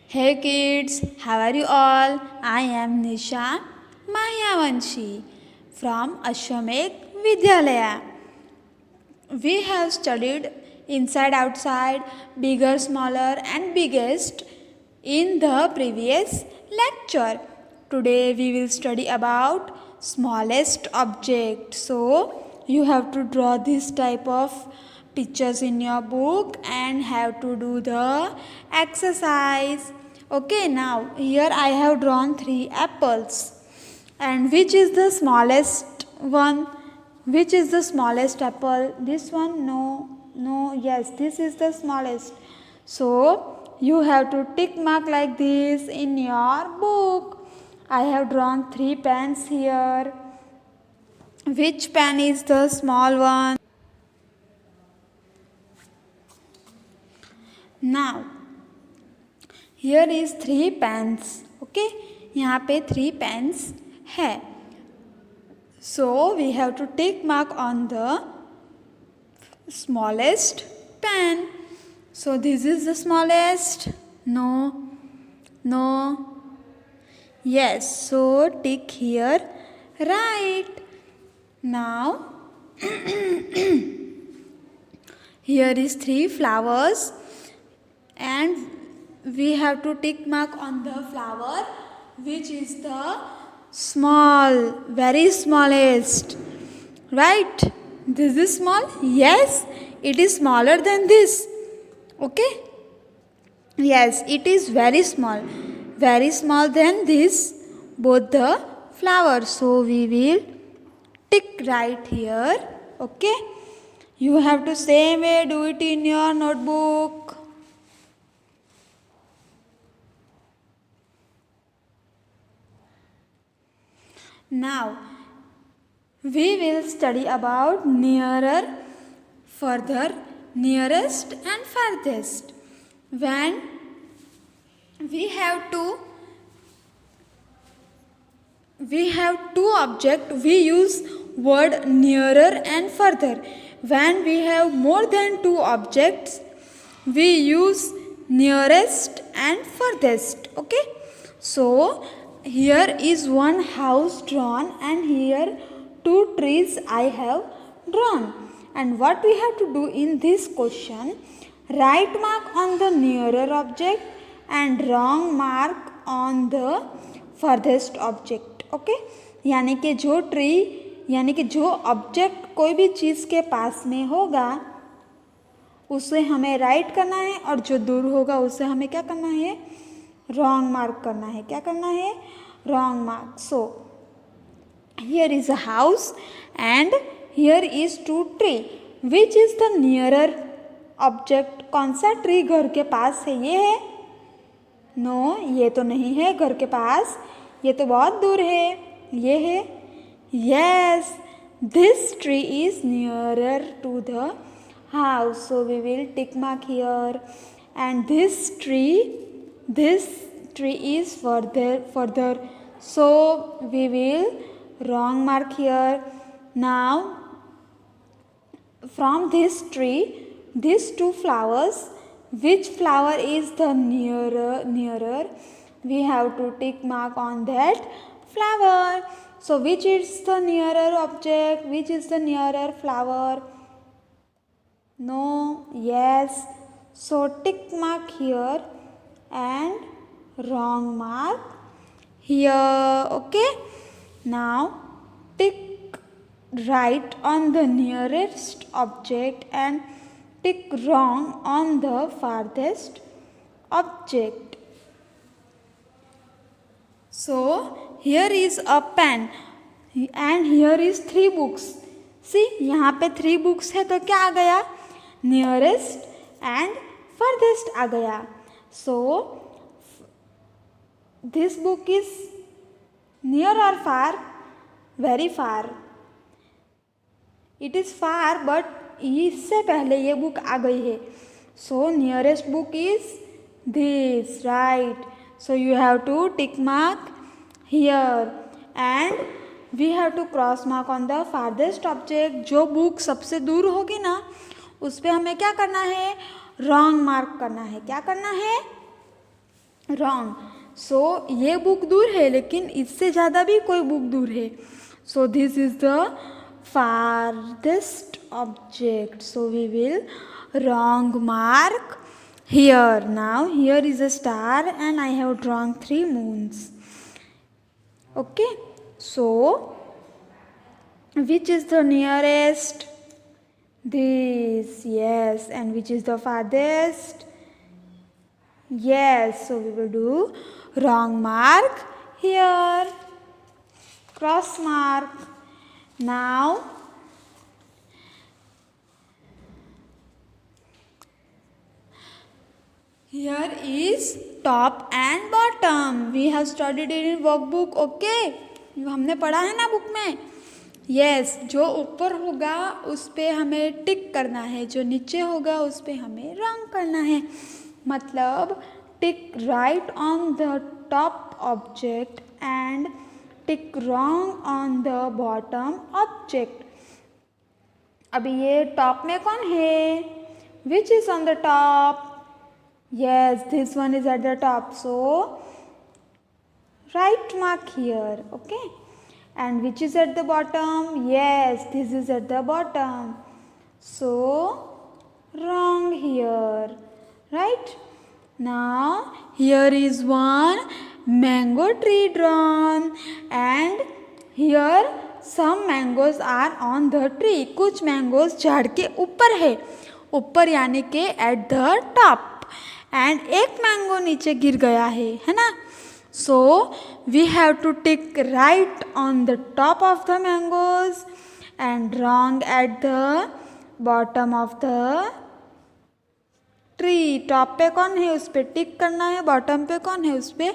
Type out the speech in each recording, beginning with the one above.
Hey kids, how are you all? I am Nisha Mahyavanshi from Ashwamek Vidyalaya. We have studied inside, outside, bigger, smaller, and biggest in the previous lecture. Today we will study about smallest object. So you have to draw this type of pictures in your book and have to do the exercise. Okay, now here I have drawn 3 apples. And which is the smallest one? Which is the smallest apple? This one? No, yes, this is the smallest. So you have to tick mark like this in your book. I have drawn 3 pens here. Which pen is the small one? Now here is 3 pens. Okay, यहाँ पे 3 pens है. So we have to tick mark on the smallest pen. So this is the smallest. No. Yes. So tick here. Right. Now here is 3 flowers and we have to tick mark on the flower which is the small, very smallest. Right? This is small? Yes, it is smaller than this. Okay? Yes, it is very small. Very small than this, both the flowers. So we will tick right here. Okay? You have to same way do it in your notebook. Now, we will study about nearer, further, nearest and farthest. When we have two objects, we use word nearer and further. When we have more than 2 objects, we use nearest and furthest. Okay? So, here is one house drawn and here 2 trees I have drawn. And what we have to do in this question, right mark on the nearer object and wrong mark on the furthest object. Okay? यानी कि जो tree यानी कि जो object कोई भी चीज़ के पास में होगा उसे हमें राइट करना है और जो दूर होगा उसे हमें क्या करना है, रॉन्ग मार्क करना है. क्या करना है, wrong mark. So here is a house and here is 2 tree. Which is the nearer object. कौन सा ट्री घर के पास है, ये है. नो, ये तो नहीं है घर के पास, ये तो बहुत दूर है. ये है. Yes, this tree is nearer to the house. So we will tick mark here. And this tree is further. So we will wrong mark here. Now from this tree, these 2 flowers, which flower is the nearer? We have to tick mark on that flower. So which is the nearer object? Which is the nearer flower? No. Yes. So tick mark here and wrong mark here. Okay. Now tick right on the nearest object and tick wrong on the farthest object. So here is a pen and here is 3 books. See, यहाँ पे 3 books है तो क्या आ गया, nearest and farthest आ गया. So this book is near or far? Very far. It is far but इससे पहले ये book आ गई है. So nearest book is this, right? So you have to tick mark here and we have to cross mark on the farthest object. जो book सबसे दूर होगी ना उस पर हमें क्या करना है, रॉन्ग मार्क करना है. क्या करना है, रॉन्ग. सो ये बुक दूर है, लेकिन इससे ज़्यादा भी कोई बुक दूर है. So this is the farthest object. So we will wrong mark here. Now here is a star and I have drawn 3 moons. Okay, so which is the nearest? This. Yes. And which is the farthest? Yes. So we will do wrong mark here, cross mark. Now here is top and bottom. We have studied it in workbook. Okay, हमने पढ़ा है ना book में. Yes, जो ऊपर होगा उस पे हमें टिक करना है, जो नीचे होगा उस पे हमें रंग करना है. मतलब टिक right on the top object and tick wrong on the bottom object. अभी ये टॉप में कौन है? Which is on the top? Yes, this one is at the top. So right mark here. Okay. And which is at the bottom? Yes, this is at the bottom. So wrong here. Right? Now here is one mango tree drawn and here some mangoes are on the tree. कुछ mangoes झाड़ के ऊपर है. ऊपर यानी के at the top. And एक mango नीचे गिर गया है ना? So we have to tick right on the top of the mangoes and wrong at the bottom of the tree. Top पे कौन है उस पे टिक करना है, bottom पे कौन है उस पे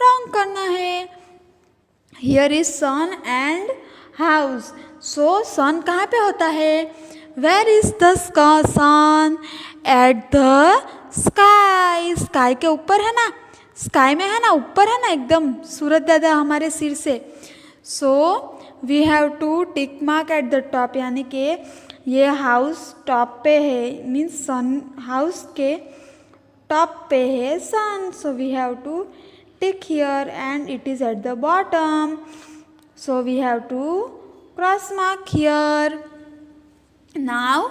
wrong करना है. Here is sun and house. So sun कहाँ पे होता है? Where is the sun? At the sky. Sky के ऊपर है ना, स्काई में है ना, ऊपर है ना, एकदम सूरज दादा हमारे सिर से. So we have to tick mark at the top, यानी कि ये हाउस टॉप पे है, मीन्स सन हाउस के टॉप पे है sun. So we have to tick here and it is at the bottom. So we have to cross mark here. Now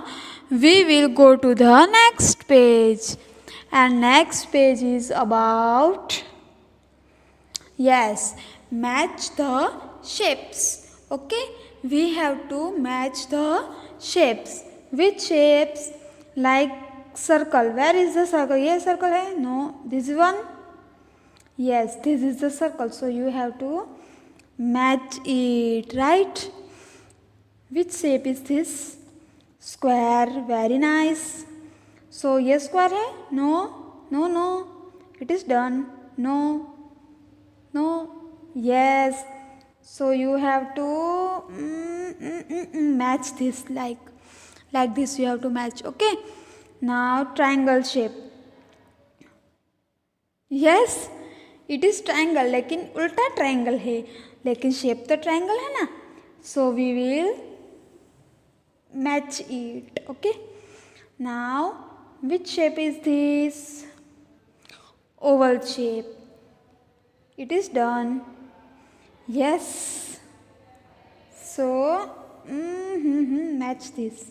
we will go to the next page. And next page is about, yes, match the shapes. Okay, we have to match the shapes. Which shapes? Like circle. Where is the circle? ये circle है? No, this one. Yes, this is the circle. So you have to match it, right? Which shape is this? Square. Very nice. So ये square है? No, no, no. It is done. No, no. Yes. So you have to match this like this. You have to match. Okay. Now triangle shape. Yes, it is triangle. लेकिन उल्टा triangle है. लेकिन shape तो triangle है ना. So we will match it. Okay. Now which shape is this? Oval shape. It is done. Yes. So match this.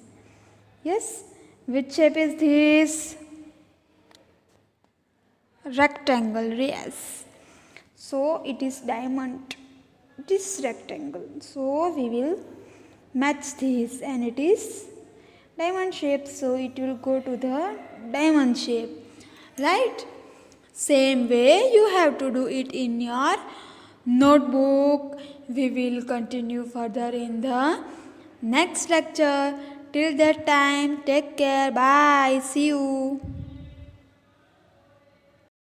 Yes. Which shape is this? Rectangle. Yes. So it is diamond. It is rectangle. So we will match this and it is diamond shape. So it will go to the diamond shape, right? Same way you have to do it in your notebook. We will continue further in the next lecture. Till that time, take care. Bye. See you.